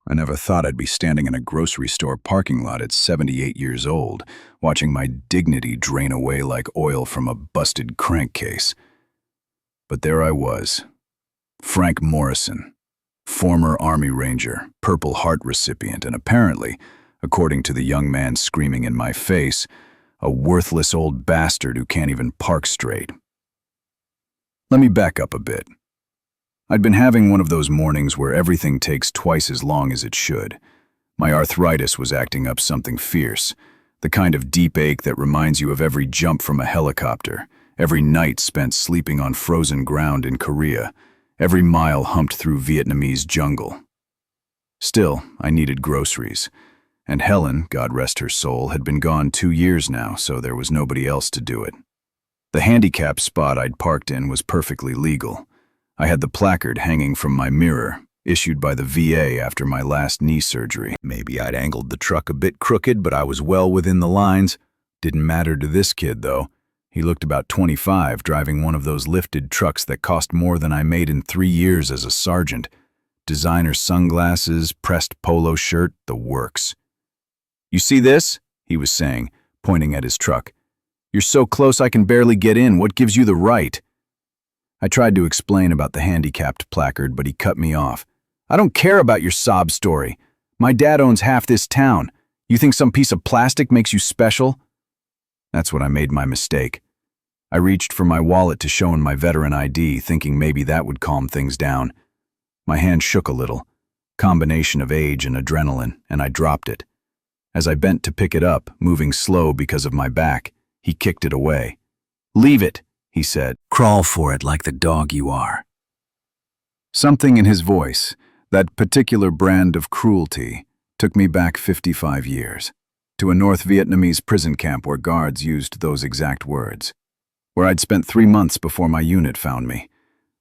I never thought I'd be standing in a grocery store parking lot at 78 years old, watching my dignity drain away like oil from a busted crankcase. But there I was, Frank Morrison, former Army Ranger, Purple Heart recipient, and apparently, according to the young man screaming in my face, a worthless old bastard who can't even park straight. Let me back up a bit. I'd been having one of those mornings where everything takes twice as long as it should. My arthritis was acting up something fierce, the kind of deep ache that reminds you of every jump from a helicopter, every night spent sleeping on frozen ground in Korea, every mile humped through Vietnamese jungle. Still, I needed groceries, and Helen, God rest her soul, had been gone 2 years now, so there was nobody else to do it. The handicapped spot I'd parked in was perfectly legal. I had the placard hanging from my mirror, issued by the VA after my last knee surgery. Maybe I'd angled the truck a bit crooked, but I was well within the lines. Didn't matter to this kid, though. He looked about 25, driving one of those lifted trucks that cost more than I made in 3 years as a sergeant. Designer sunglasses, pressed polo shirt, the works. "You see this?" he was saying, pointing at his truck. "You're so close I can barely get in. What gives you the right?" I tried to explain about the handicapped placard, but he cut me off. "I don't care about your sob story. My dad owns half this town. You think some piece of plastic makes you special?" That's when I made my mistake. I reached for my wallet to show him my veteran ID, thinking maybe that would calm things down. My hand shook a little, combination of age and adrenaline, and I dropped it. As I bent to pick it up, moving slow because of my back, he kicked it away. "Leave it," he said. "Crawl for it like the dog you are." Something in his voice, that particular brand of cruelty, took me back 55 years, to a North Vietnamese prison camp where guards used those exact words, where I'd spent 3 months before my unit found me,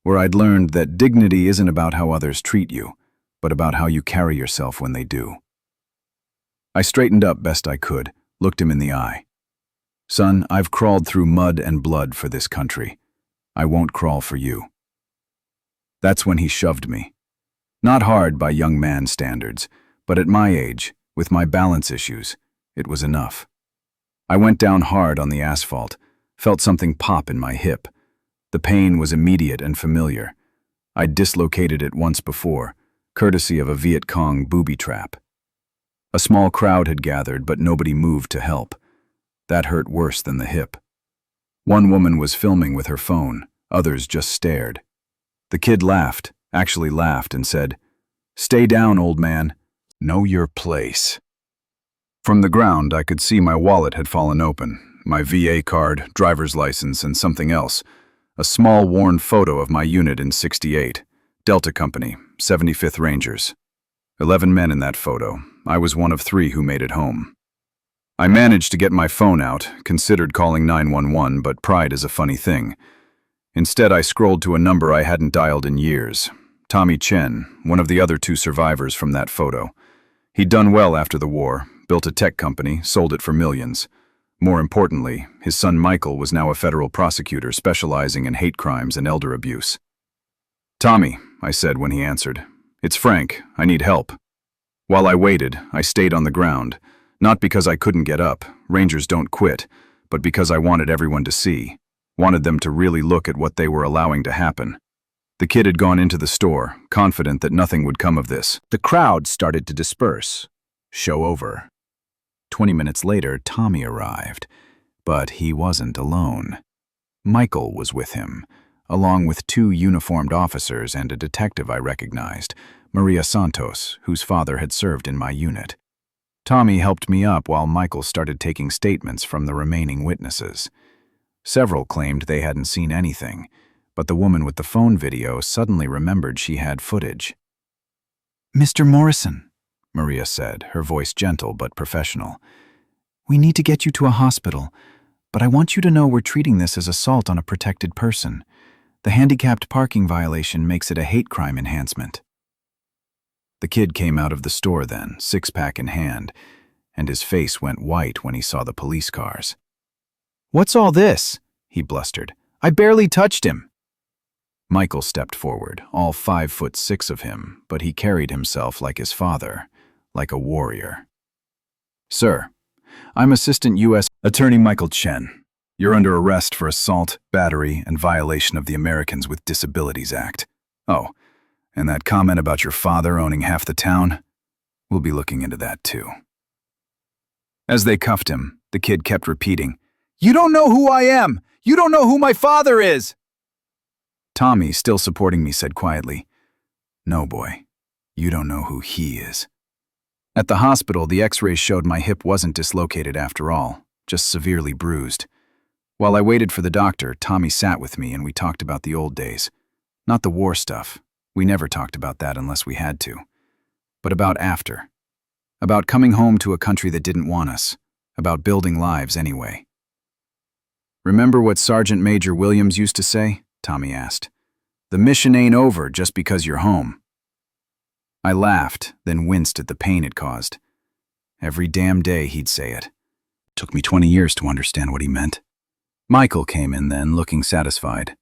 where I'd learned that dignity isn't about how others treat you, but about how you carry yourself when they do. I straightened up best I could, looked him in the eye. "Son, I've crawled through mud and blood for this country. I won't crawl for you." That's when he shoved me. Not hard by young man standards, but at my age, with my balance issues, it was enough. I went down hard on the asphalt, felt something pop in my hip. The pain was immediate and familiar. I'd dislocated it once before, courtesy of a Viet Cong booby trap. A small crowd had gathered, but nobody moved to help. That hurt worse than the hip. One woman was filming with her phone, others just stared. The kid laughed, actually laughed, and said, "Stay down, old man. Know your place." From the ground, I could see my wallet had fallen open, my VA card, driver's license, and something else. A small worn photo of my unit in '68, Delta Company, 75th Rangers. 11 men in that photo. I was one of 3 who made it home. I managed to get my phone out, considered calling 911, but pride is a funny thing. Instead, I scrolled to a number I hadn't dialed in years. Tommy Chen, one of the other 2 survivors from that photo. He'd done well after the war, built a tech company, sold it for millions. More importantly, his son Michael was now a federal prosecutor specializing in hate crimes and elder abuse. "Tommy," I said when he answered. "It's Frank. I need help." While I waited, I stayed on the ground. Not because I couldn't get up, Rangers don't quit, but because I wanted everyone to see, wanted them to really look at what they were allowing to happen. The kid had gone into the store, confident that nothing would come of this. The crowd started to disperse. Show over. 20 minutes later, Tommy arrived, but he wasn't alone. Michael was with him, along with 2 uniformed officers and a detective I recognized, Maria Santos, whose father had served in my unit. Tommy helped me up while Michael started taking statements from the remaining witnesses. Several claimed they hadn't seen anything, but the woman with the phone video suddenly remembered she had footage. "Mr. Morrison," Maria said, her voice gentle but professional, "we need to get you to a hospital, but I want you to know we're treating this as assault on a protected person. The handicapped parking violation makes it a hate crime enhancement." The kid came out of the store then, 6-pack in hand, and his face went white when he saw the police cars. "What's all this?" he blustered. "I barely touched him." Michael stepped forward, all 5'6" of him, but he carried himself like his father, like a warrior. "Sir, I'm Assistant U.S. Attorney Michael Chen. You're under arrest for assault, battery, and violation of the Americans with Disabilities Act. Oh, and that comment about your father owning half the town? We'll be looking into that too." As they cuffed him, the kid kept repeating, "You don't know who I am! You don't know who my father is!" Tommy, still supporting me, said quietly, "No, boy, you don't know who he is." At the hospital, the x-rays showed my hip wasn't dislocated after all, just severely bruised. While I waited for the doctor, Tommy sat with me and we talked about the old days. Not the war stuff. We never talked about that unless we had to. But about after. About coming home to a country that didn't want us. About building lives anyway. "Remember what Sergeant Major Williams used to say?" Tommy asked. "The mission ain't over just because you're home." I laughed, then winced at the pain it caused. Every damn day he'd say it. Took me 20 years to understand what he meant. Michael came in then, looking satisfied.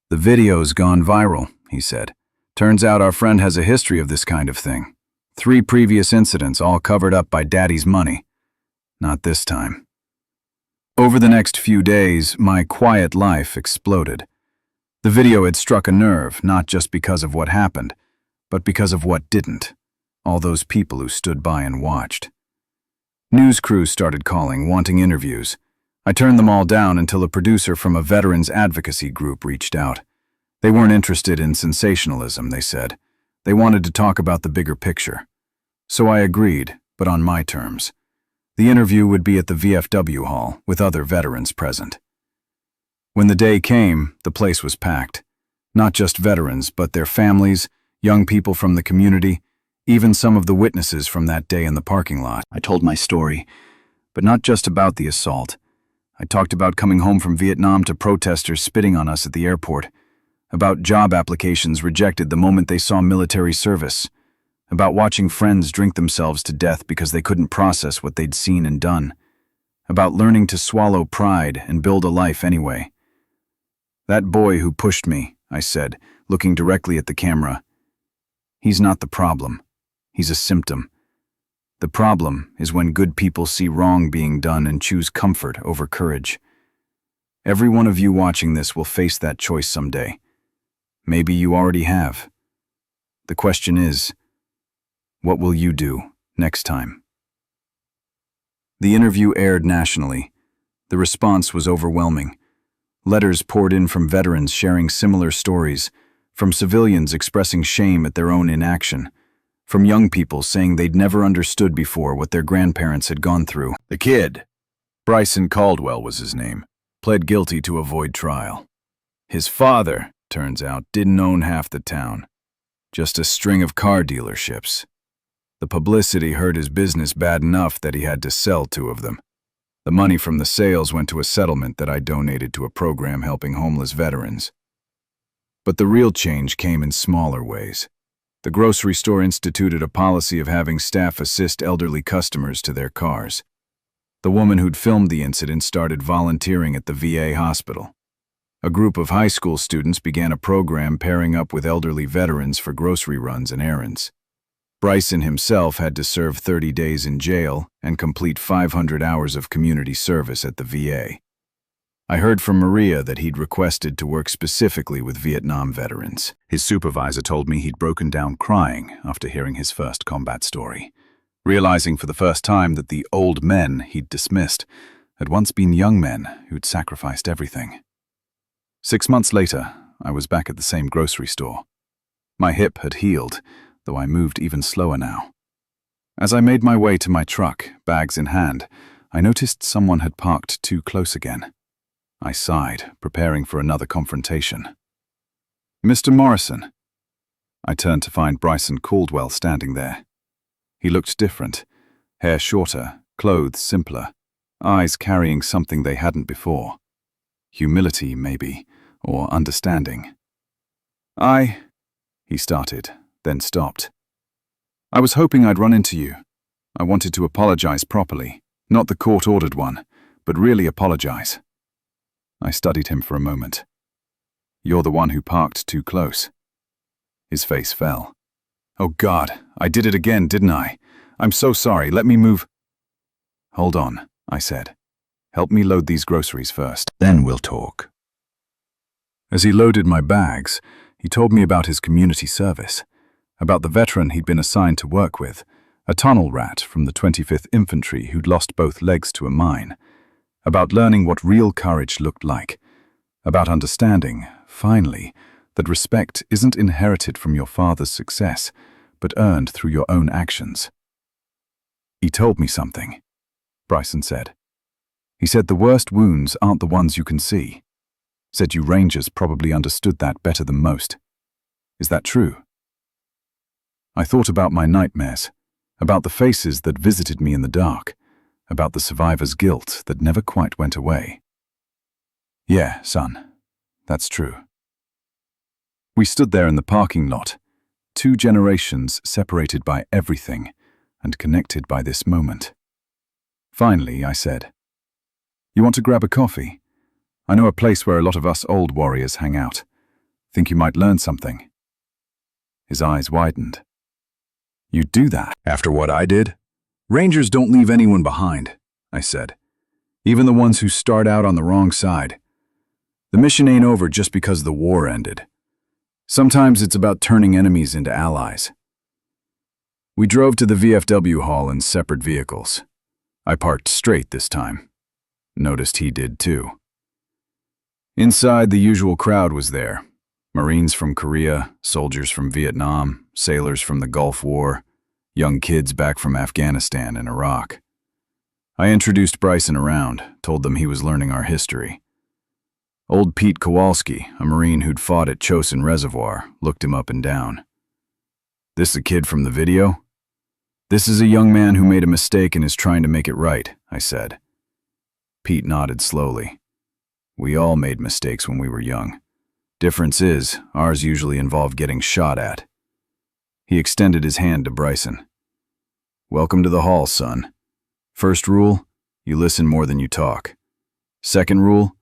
"The video's gone viral," he said. "Turns out our friend has a history of this kind of thing. 3 previous incidents, all covered up by Daddy's money. Not this time." Over the next few days, my quiet life exploded. The video had struck a nerve, not just because of what happened, but because of what didn't. All those people who stood by and watched. News crews started calling, wanting interviews. I turned them all down until a producer from a veterans advocacy group reached out. They weren't interested in sensationalism, they said. They wanted to talk about the bigger picture. So I agreed, but on my terms. The interview would be at the VFW hall, with other veterans present. When the day came, the place was packed. Not just veterans, but their families, young people from the community, even some of the witnesses from that day in the parking lot. I told my story, but not just about the assault. I talked about coming home from Vietnam to protesters spitting on us at the airport, about job applications rejected the moment they saw military service, about watching friends drink themselves to death because they couldn't process what they'd seen and done, about learning to swallow pride and build a life anyway. "That boy who pushed me," I said, looking directly at the camera, "he's not the problem. He's a symptom. The problem is when good people see wrong being done and choose comfort over courage. Every one of you watching this will face that choice someday. Maybe you already have. The question is, what will you do next time?" The interview aired nationally. The response was overwhelming. Letters poured in from veterans sharing similar stories, from civilians expressing shame at their own inaction, from young people saying they'd never understood before what their grandparents had gone through. The kid, Bryson Caldwell was his name, pled guilty to avoid trial. His father, turns out, didn't own half the town, just a string of car dealerships. The publicity hurt his business bad enough that he had to sell 2 of them. The money from the sales went to a settlement that I donated to a program helping homeless veterans. But the real change came in smaller ways. The grocery store instituted a policy of having staff assist elderly customers to their cars. The woman who'd filmed the incident started volunteering at the VA hospital. A group of high school students began a program pairing up with elderly veterans for grocery runs and errands. Bryson himself had to serve 30 days in jail and complete 500 hours of community service at the VA. I heard from Maria that he'd requested to work specifically with Vietnam veterans. His supervisor told me he'd broken down crying after hearing his first combat story, realizing for the first time that the old men he'd dismissed had once been young men who'd sacrificed everything. 6 months later, I was back at the same grocery store. My hip had healed, though I moved even slower now. As I made my way to my truck, bags in hand, I noticed someone had parked too close again. I sighed, preparing for another confrontation. "Mr. Morrison." I turned to find Bryson Caldwell standing there. He looked different, hair shorter, clothes simpler, eyes carrying something they hadn't before. Humility, maybe, or understanding. He started, then stopped. "I was hoping I'd run into you. I wanted to apologize properly, not the court-ordered one, but really apologize." I studied him for a moment. You're the one who parked too close." His face fell. "Oh God, I did it again, didn't I? I'm so sorry, let me move." "Hold on," I said. "Help me load these groceries first, then we'll talk." As he loaded my bags, he told me about his community service, about the veteran he'd been assigned to work with, a tunnel rat from the 25th Infantry who'd lost both legs to a mine, about learning what real courage looked like, about understanding, finally, that respect isn't inherited from your father's success, but earned through your own actions. "He told me something," Bryson said. "He said the worst wounds aren't the ones you can see. Said you Rangers probably understood that better than most. Is that true?" I thought about my nightmares, about the faces that visited me in the dark, about the survivor's guilt that never quite went away. "Yeah, son, that's true." We stood there in the parking lot, 2 generations separated by everything and connected by this moment. Finally, I said, "You want to grab a coffee? I know a place where a lot of us old warriors hang out. Think you might learn something." His eyes widened. "You'd do that after what I did? Rangers don't leave anyone behind," I said. "Even the ones who start out on the wrong side. The mission ain't over just because the war ended. Sometimes it's about turning enemies into allies." We drove to the VFW hall in separate vehicles. I parked straight this time. Noticed he did too. Inside, the usual crowd was there. Marines from Korea, soldiers from Vietnam, sailors from the Gulf War, young kids back from Afghanistan and Iraq. I introduced Bryson around, told them he was learning our history. Old Pete Kowalski, a Marine who'd fought at Chosin Reservoir, looked him up and down. "This a kid from the video?" "This is a young man who made a mistake and is trying to make it right," I said. Pete nodded slowly. "We all made mistakes when we were young. Difference is, ours usually involved getting shot at." He extended his hand to Bryson. "Welcome to the hall, son. First rule, you listen more than you talk. Second rule,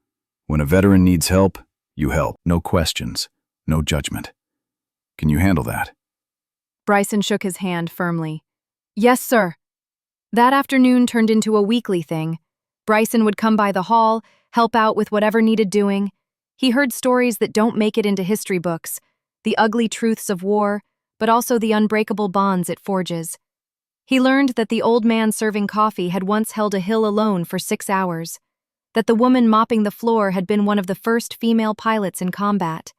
when a veteran needs help, you help. No questions, no judgment. Can you handle that?" Bryson shook his hand firmly. "Yes, sir." That afternoon turned into a weekly thing. Bryson would come by the hall, help out with whatever needed doing. He heard stories that don't make it into history books, the ugly truths of war, but also the unbreakable bonds it forges. He learned that the old man serving coffee had once held a hill alone for 6 hours, that the woman mopping the floor had been one of the first female pilots in combat,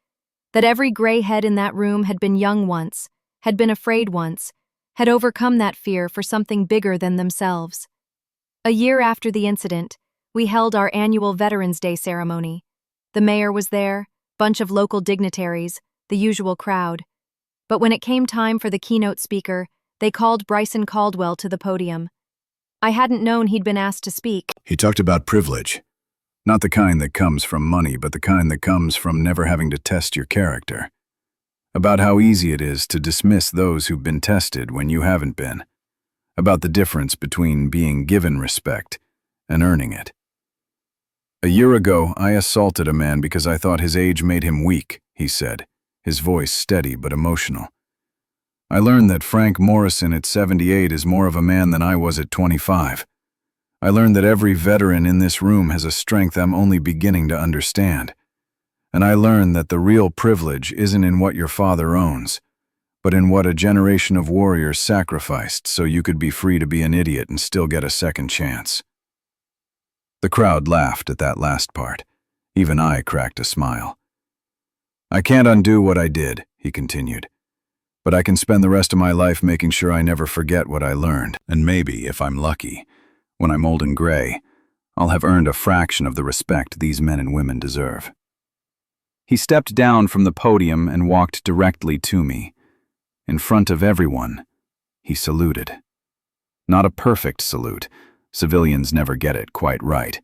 that every gray head in that room had been young once, had been afraid once, had overcome that fear for something bigger than themselves. A year after the incident, we held our annual Veterans Day ceremony. The mayor was there, bunch of local dignitaries, the usual crowd. But when it came time for the keynote speaker, they called Bryson Caldwell to the podium. I hadn't known he'd been asked to speak. He talked about privilege. Not the kind that comes from money, but the kind that comes from never having to test your character. About how easy it is to dismiss those who've been tested when you haven't been. About the difference between being given respect and earning it. "A year ago, I assaulted a man because I thought his age made him weak," he said, his voice steady but emotional. "I learned that Frank Morrison at 78 is more of a man than I was at 25. I learned that every veteran in this room has a strength I'm only beginning to understand. And I learned that the real privilege isn't in what your father owns, but in what a generation of warriors sacrificed so you could be free to be an idiot and still get a second chance." The crowd laughed at that last part. Even I cracked a smile. "I can't undo what I did," he continued, "but I can spend the rest of my life making sure I never forget what I learned. And maybe, if I'm lucky, when I'm old and gray, I'll have earned a fraction of the respect these men and women deserve." He stepped down from the podium and walked directly to me. In front of everyone, he saluted. Not a perfect salute. Civilians never get it quite right.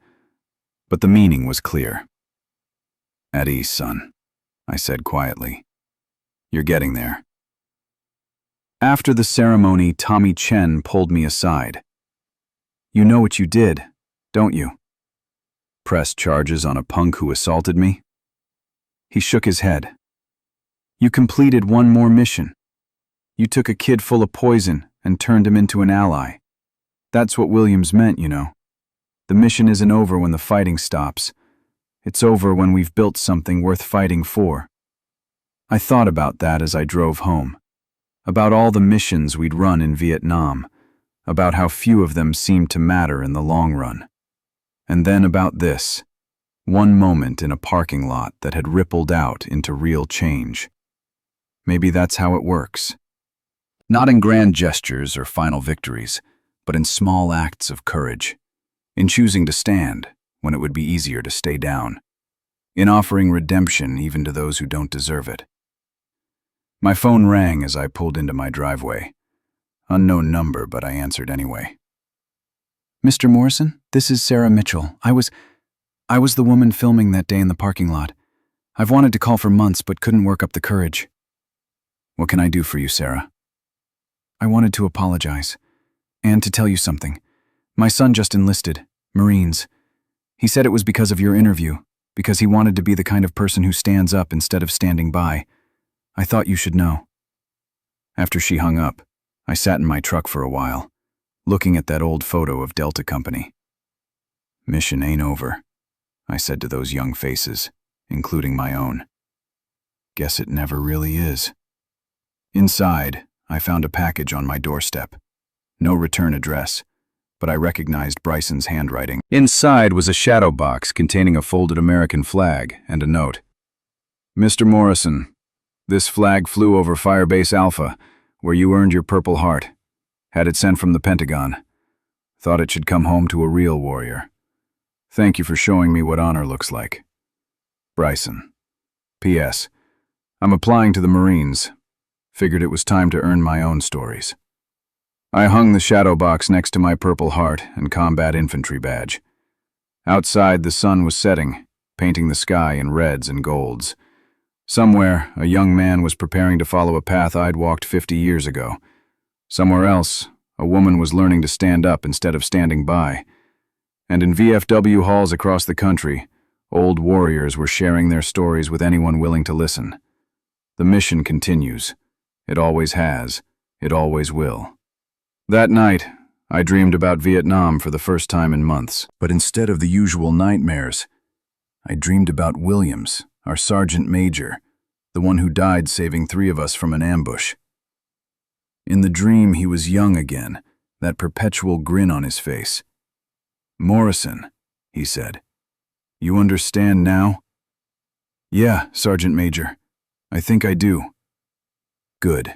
But the meaning was clear. "At ease, son," I said quietly. "You're getting there." After the ceremony, Tommy Chen pulled me aside. "You know what you did, don't you? Press charges on a punk who assaulted me?" He shook his head. You completed one more mission. You took a kid full of poison and turned him into an ally. That's what Williams meant, you know. The mission isn't over when the fighting stops. It's over when we've built something worth fighting for. I thought about that as I drove home. About all the missions we'd run in Vietnam. About how few of them seemed to matter in the long run. And then about this. One moment in a parking lot that had rippled out into real change. Maybe that's how it works. Not in grand gestures or final victories, but in small acts of courage. In choosing to stand when it would be easier to stay down. In offering redemption even to those who don't deserve it. My phone rang as I pulled into my driveway. Unknown number, but I answered anyway. Mr. Morrison, this is Sarah Mitchell. I was the woman filming that day in the parking lot. I've wanted to call for months, but couldn't work up the courage. What can I do for you, Sarah? I wanted to apologize. And to tell you something. My son just enlisted, Marines. He said it was because of your interview, because he wanted to be the kind of person who stands up instead of standing by. I thought you should know. After she hung up, I sat in my truck for a while, looking at that old photo of Delta Company. Mission ain't over, I said to those young faces, including my own. Guess it never really is. Inside, I found a package on my doorstep. No return address, but I recognized Bryson's handwriting. Inside was a shadow box containing a folded American flag and a note. Mr. Morrison, this flag flew over Firebase Alpha, where you earned your Purple Heart. Had it sent from the Pentagon. Thought it should come home to a real warrior. Thank you for showing me what honor looks like. Bryson. P.S. I'm applying to the Marines. Figured it was time to earn my own stories. I hung the shadow box next to my Purple Heart and combat infantry badge. Outside, the sun was setting, painting the sky in reds and golds. Somewhere, a young man was preparing to follow a path I'd walked 50 years ago. Somewhere else, a woman was learning to stand up instead of standing by. And in VFW halls across the country, old warriors were sharing their stories with anyone willing to listen. The mission continues. It always has. It always will. That night, I dreamed about Vietnam for the first time in months. But instead of the usual nightmares, I dreamed about Williams, our sergeant major, the one who died saving 3 of us from an ambush. In the dream, he was young again, that perpetual grin on his face. Morrison, he said, you understand now? Yeah, Sergeant Major. I think I do. Good.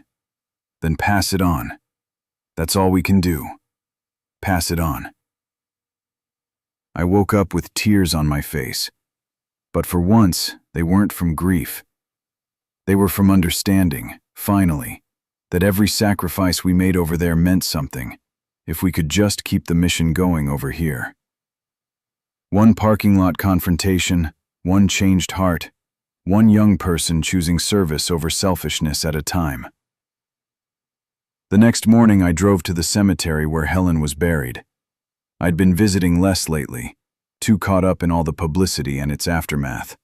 Then pass it on. That's all we can do. Pass it on. I woke up with tears on my face. But for once, they weren't from grief. They were from understanding, finally, that every sacrifice we made over there meant something, if we could just keep the mission going over here. One parking lot confrontation, one changed heart, one young person choosing service over selfishness at a time. The next morning I drove to the cemetery where Helen was buried. I'd been visiting less lately, too caught up in all the publicity and its aftermath.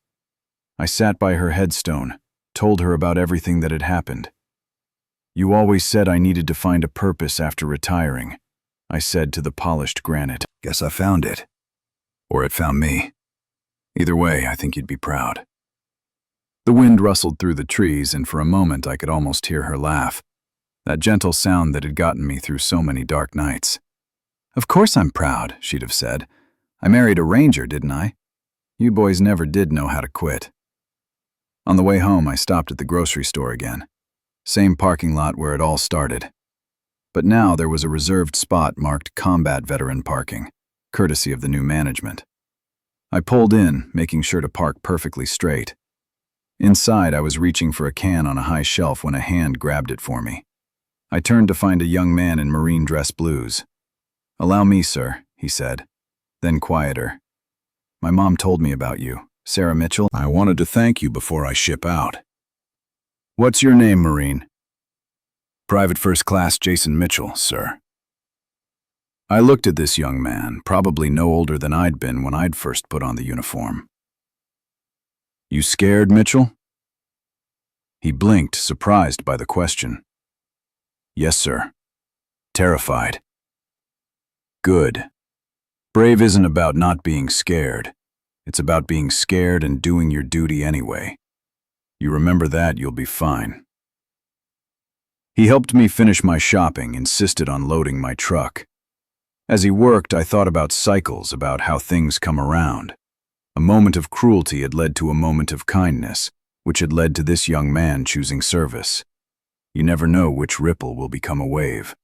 I sat by her headstone, told her about everything that had happened. You always said I needed to find a purpose after retiring, I said to the polished granite. Guess I found it. Or it found me. Either way, I think you'd be proud. The wind rustled through the trees, and for a moment I could almost hear her laugh. That gentle sound that had gotten me through so many dark nights. Of course I'm proud, she'd have said. I married a ranger, didn't I? You boys never did know how to quit. On the way home, I stopped at the grocery store again. Same parking lot where it all started. But now there was a reserved spot marked combat veteran parking, courtesy of the new management. I pulled in, making sure to park perfectly straight. Inside, I was reaching for a can on a high shelf when a hand grabbed it for me. I turned to find a young man in marine dress blues. Allow me, sir, he said. Then quieter. My mom told me about you, Sarah Mitchell. I wanted to thank you before I ship out. What's your name, Marine? Private First Class Jason Mitchell, sir. I looked at this young man, probably no older than I'd been when I'd first put on the uniform. You scared, Mitchell? He blinked, surprised by the question. Yes, sir. Terrified. Good. Brave isn't about not being scared. It's about being scared and doing your duty anyway. You remember that, you'll be fine. He helped me finish my shopping, insisted on loading my truck. As he worked, I thought about cycles, about how things come around. A moment of cruelty had led to a moment of kindness, which had led to this young man choosing service. You never know which ripple will become a wave.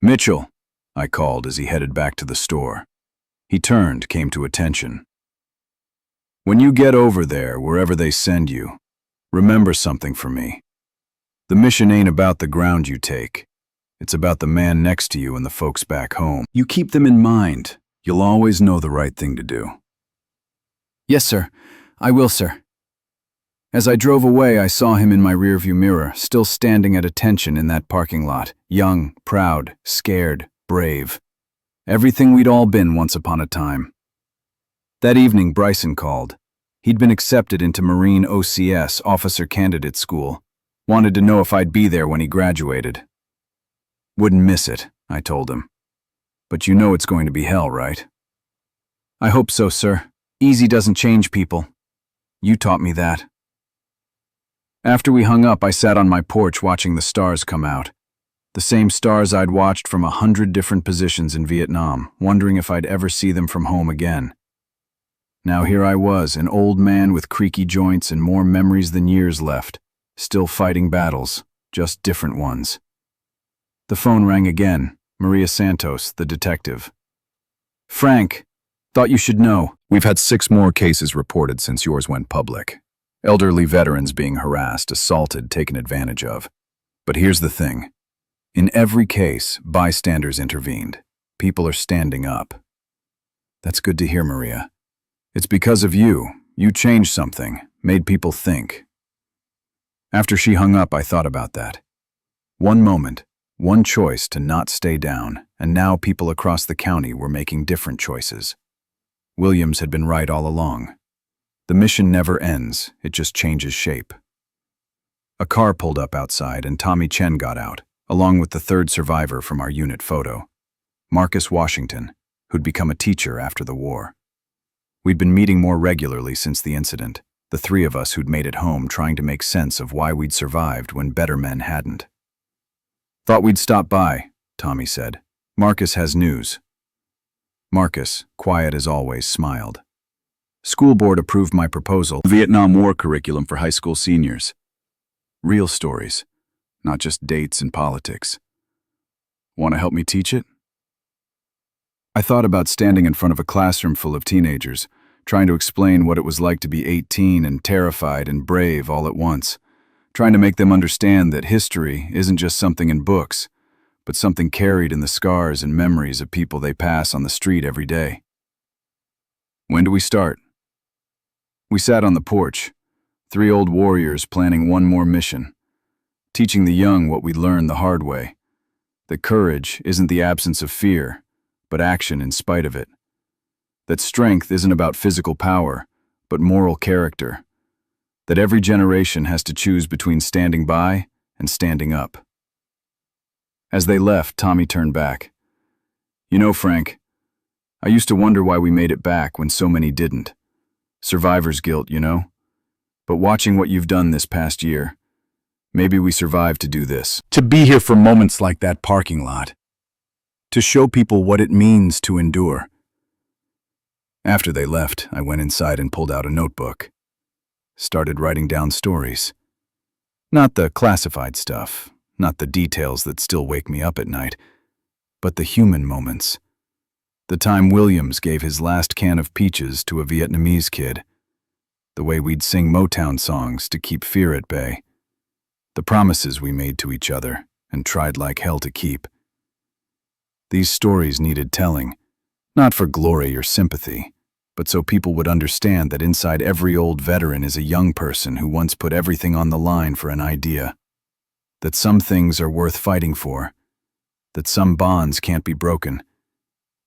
Mitchell, I called as he headed back to the store. He turned, came to attention. When you get over there, wherever they send you, remember something for me. The mission ain't about the ground you take. It's about the man next to you and the folks back home. You keep them in mind. You'll always know the right thing to do. Yes, sir. I will, sir. As I drove away, I saw him in my rearview mirror, still standing at attention in that parking lot. Young, proud, scared, brave. Everything we'd all been once upon a time. That evening, Bryson called. He'd been accepted into Marine OCS, Officer Candidate School. Wanted to know if I'd be there when he graduated. Wouldn't miss it, I told him. But you know it's going to be hell, right? I hope so, sir. Easy doesn't change people. You taught me that. After we hung up, I sat on my porch watching the stars come out. The same stars I'd watched from 100 different positions in Vietnam, wondering if I'd ever see them from home again. Now here I was, an old man with creaky joints and more memories than years left, still fighting battles, just different ones. The phone rang again. Maria Santos, the detective. Frank, thought you should know. We've had 6 more cases reported since yours went public. Elderly veterans being harassed, assaulted, taken advantage of. But here's the thing. In every case, bystanders intervened. People are standing up. That's good to hear, Maria. It's because of you. You changed something, made people think. After she hung up, I thought about that. One moment, one choice to not stay down, and now people across the county were making different choices. Williams had been right all along. The mission never ends, it just changes shape. A car pulled up outside and Tommy Chen got out, along with the 3rd survivor from our unit photo, Marcus Washington, who'd become a teacher after the war. We'd been meeting more regularly since the incident, the 3 of us who'd made it home trying to make sense of why we'd survived when better men hadn't. Thought we'd stop by, Tommy said. Marcus has news. Marcus, quiet as always, smiled. School board approved my proposal, Vietnam War curriculum for high school seniors. Real stories, not just dates and politics. Want to help me teach it? I thought about standing in front of a classroom full of teenagers, trying to explain what it was like to be 18 and terrified and brave all at once, trying to make them understand that history isn't just something in books, but something carried in the scars and memories of people they pass on the street every day. When do we start? We sat on the porch, 3 old warriors planning one more mission, teaching the young what we learned the hard way, that courage isn't the absence of fear, but action in spite of it, that strength isn't about physical power, but moral character, that every generation has to choose between standing by and standing up. As they left, Tommy turned back. You know, Frank, I used to wonder why we made it back when so many didn't. Survivor's guilt, you know? But watching what you've done this past year, maybe we survived to do this. To be here for moments like that parking lot. To show people what it means to endure. After they left, I went inside and pulled out a notebook. Started writing down stories. Not the classified stuff, not the details that still wake me up at night, but the human moments. The time Williams gave his last can of peaches to a Vietnamese kid. The way we'd sing Motown songs to keep fear at bay. The promises we made to each other and tried like hell to keep. These stories needed telling, not for glory or sympathy, but so people would understand that inside every old veteran is a young person who once put everything on the line for an idea. That some things are worth fighting for. That some bonds can't be broken.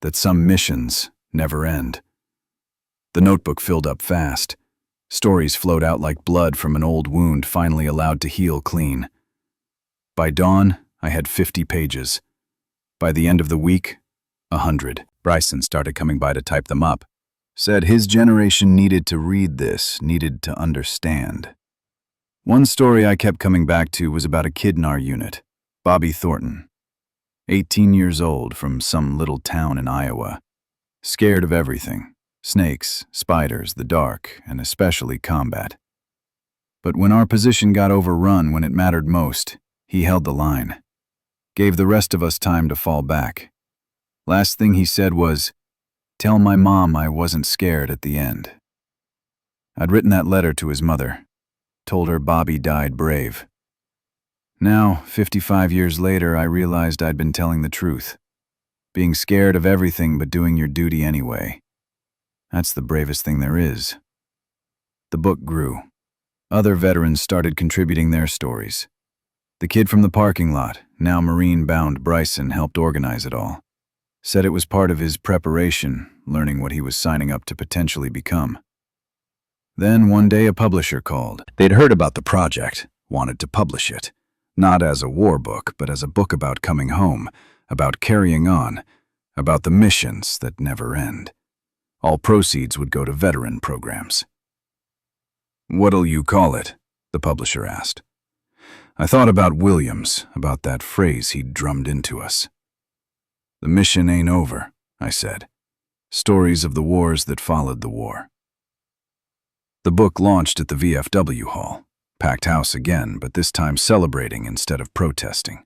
That some missions never end. The notebook filled up fast. Stories flowed out like blood from an old wound finally allowed to heal clean. By dawn, I had 50 pages. By the end of the week, 100. Bryson started coming by to type them up. Said his generation needed to read this, needed to understand. One story I kept coming back to was about a kid in our unit, Bobby Thornton. 18 years old, from some little town in Iowa. Scared of everything. Snakes, spiders, the dark, and especially combat. But when our position got overrun when it mattered most, he held the line. Gave the rest of us time to fall back. Last thing he said was, "Tell my mom I wasn't scared at the end." I'd written that letter to his mother. Told her Bobby died brave. Now, 55 years later, I realized I'd been telling the truth. Being scared of everything but doing your duty anyway. That's the bravest thing there is. The book grew. Other veterans started contributing their stories. The kid from the parking lot, now Marine-bound Bryson, helped organize it all. Said it was part of his preparation, learning what he was signing up to potentially become. Then one day a publisher called. They'd heard about the project, wanted to publish it. Not as a war book, but as a book about coming home, about carrying on, about the missions that never end. All proceeds would go to veteran programs. "What'll you call it?" the publisher asked. I thought about Williams, about that phrase he'd drummed into us. "The mission ain't over," I said. Stories of the wars that followed the war. The book launched at the VFW hall. Packed house again, but this time celebrating instead of protesting.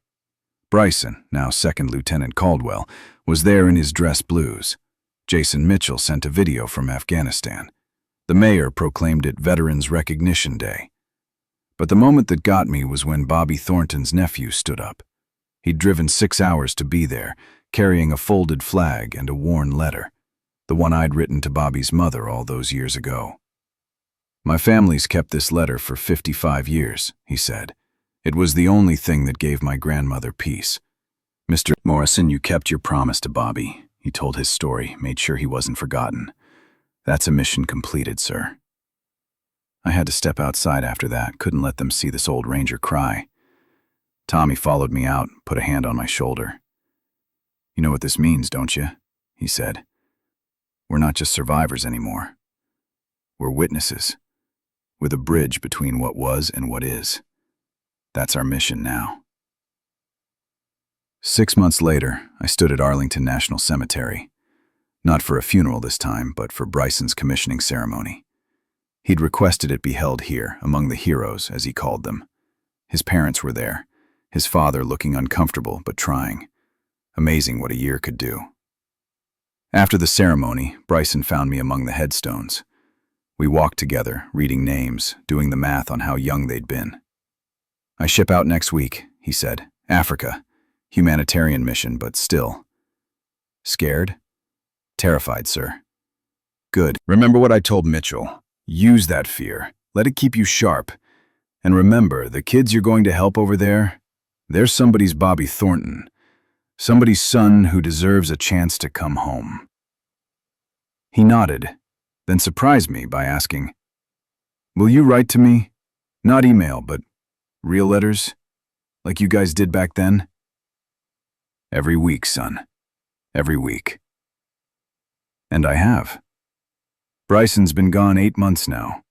Bryson, now Second Lieutenant Caldwell, was there in his dress blues. Jason Mitchell sent a video from Afghanistan. The mayor proclaimed it Veterans Recognition Day. But the moment that got me was when Bobby Thornton's nephew stood up. He'd driven 6 hours to be there, carrying a folded flag and a worn letter, the one I'd written to Bobby's mother all those years ago. "My family's kept this letter for 55 years, he said. "It was the only thing that gave my grandmother peace. Mr. Morrison, you kept your promise to Bobby." He told his story, made sure he wasn't forgotten. "That's a mission completed, sir." I had to step outside after that, couldn't let them see this old ranger cry. Tommy followed me out, put a hand on my shoulder. "You know what this means, don't you?" he said. "We're not just survivors anymore. We're witnesses. We're the bridge between what was and what is. That's our mission now." 6 months later, I stood at Arlington National Cemetery. Not for a funeral this time, but for Bryson's commissioning ceremony. He'd requested it be held here, among the heroes, as he called them. His parents were there, his father looking uncomfortable but trying. Amazing what a year could do. After the ceremony, Bryson found me among the headstones. We walked together, reading names, doing the math on how young they'd been. "I ship out next week," he said. "Africa. Humanitarian mission, but still." "Scared?" "Terrified, sir." "Good. Remember what I told Mitchell. Use that fear. Let it keep you sharp. And remember, the kids you're going to help over there, they're somebody's Bobby Thornton. Somebody's son who deserves a chance to come home." He nodded, then surprised me by asking, "Will you write to me? Not email, but real letters? Like you guys did back then?" "Every week, son. Every week." And I have. Bryson's been gone 8 months now.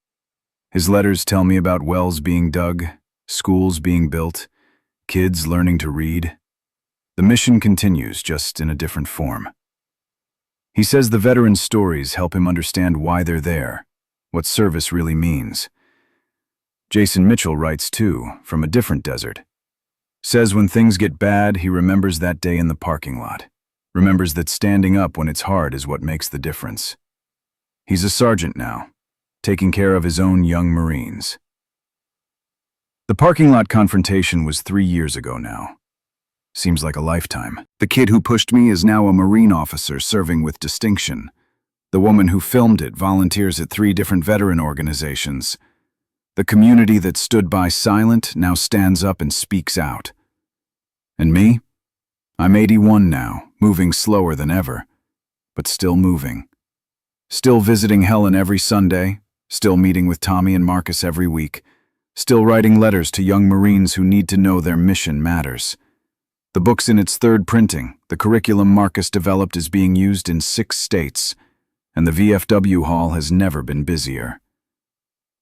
His letters tell me about wells being dug, schools being built, kids learning to read. The mission continues, just in a different form. He says the veterans' stories help him understand why they're there, what service really means. Jason Mitchell writes too, from a different desert. Says when things get bad, he remembers that day in the parking lot. Remembers that standing up when it's hard is what makes the difference. He's a sergeant now, taking care of his own young Marines. The parking lot confrontation was 3 years ago now. Seems like a lifetime. The kid who pushed me is now a Marine officer serving with distinction. The woman who filmed it volunteers at 3 different veteran organizations. The community that stood by silent now stands up and speaks out. And me? I'm 81 now, moving slower than ever, but still moving. Still visiting Helen every Sunday, Still meeting with Tommy and Marcus every week. Still writing letters to young Marines who need to know their mission matters. The book's in its third printing. The curriculum Marcus developed is being used in 6 states, and the VFW hall has never been busier.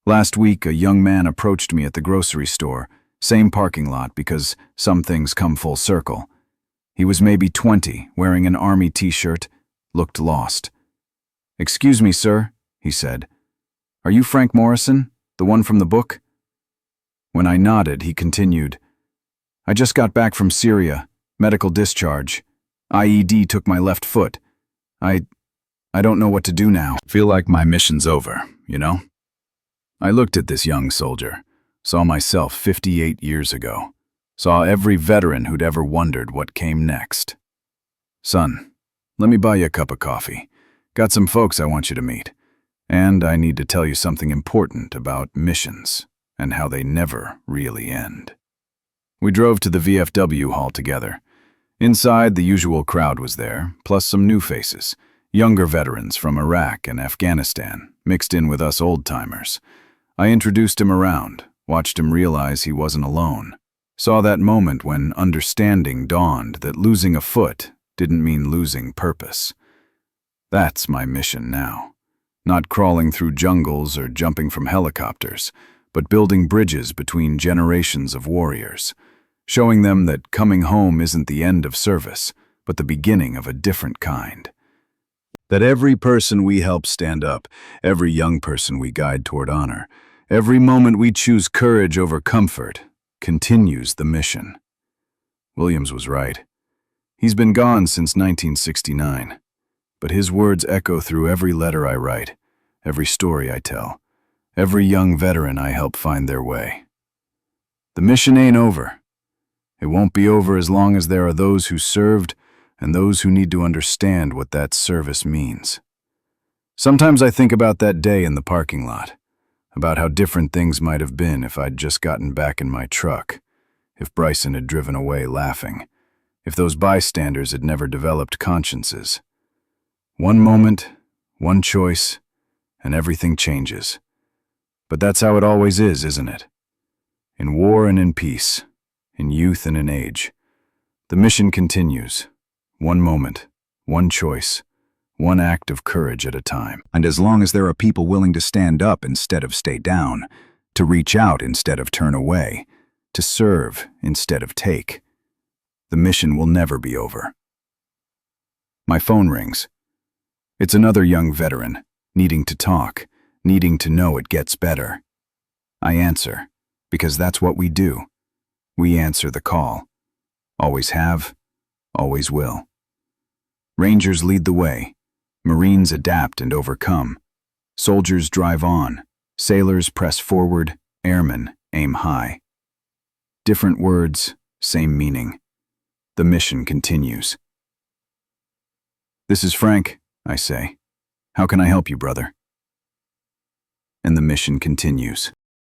Last week, a young man approached me at the grocery store, same parking lot because some things come full circle. He was maybe 20, wearing an army t-shirt, looked lost. "Excuse me, sir," he said. "Are you Frank Morrison, the one from the book?" When I nodded, he continued, "I just got back from Syria, medical discharge. IED took my left foot. I don't know what to do now. Feel like my mission's over, you know?" I looked at this young soldier, saw myself 58 years ago, saw every veteran who'd ever wondered what came next. "Son, let me buy you a cup of coffee. Got some folks I want you to meet. And I need to tell you something important about missions and how they never really end." We drove to the VFW hall together. Inside, the usual crowd was there, plus some new faces, younger veterans from Iraq and Afghanistan, mixed in with us old-timers. I introduced him around, watched him realize he wasn't alone. Saw that moment when understanding dawned that losing a foot didn't mean losing purpose. That's my mission now. Not crawling through jungles or jumping from helicopters, but building bridges between generations of warriors, showing them that coming home isn't the end of service, but the beginning of a different kind. That every person we help stand up, every young person we guide toward honor, every moment we choose courage over comfort, continues the mission. Williams was right. He's been gone since 1969, but his words echo through every letter I write, every story I tell, every young veteran I help find their way. The mission ain't over. It won't be over as long as there are those who served and those who need to understand what that service means. Sometimes I think about that day in the parking lot, about how different things might have been if I'd just gotten back in my truck, if Bryson had driven away laughing, if those bystanders had never developed consciences. One moment, one choice, and everything changes. But that's how it always is, isn't it? In war and in peace, in youth and in age. The mission continues. One moment, one choice, one act of courage at a time. And as long as there are people willing to stand up instead of stay down, to reach out instead of turn away, to serve instead of take, the mission will never be over. My phone rings. It's another young veteran, needing to talk, needing to know it gets better. I answer, because that's what we do. We answer the call. Always have, always will. Rangers lead the way. Marines adapt and overcome. Soldiers drive on. Sailors press forward. Airmen aim high. Different words, same meaning. The mission continues. "This is Frank," I say. "How can I help you, brother?" And the mission continues.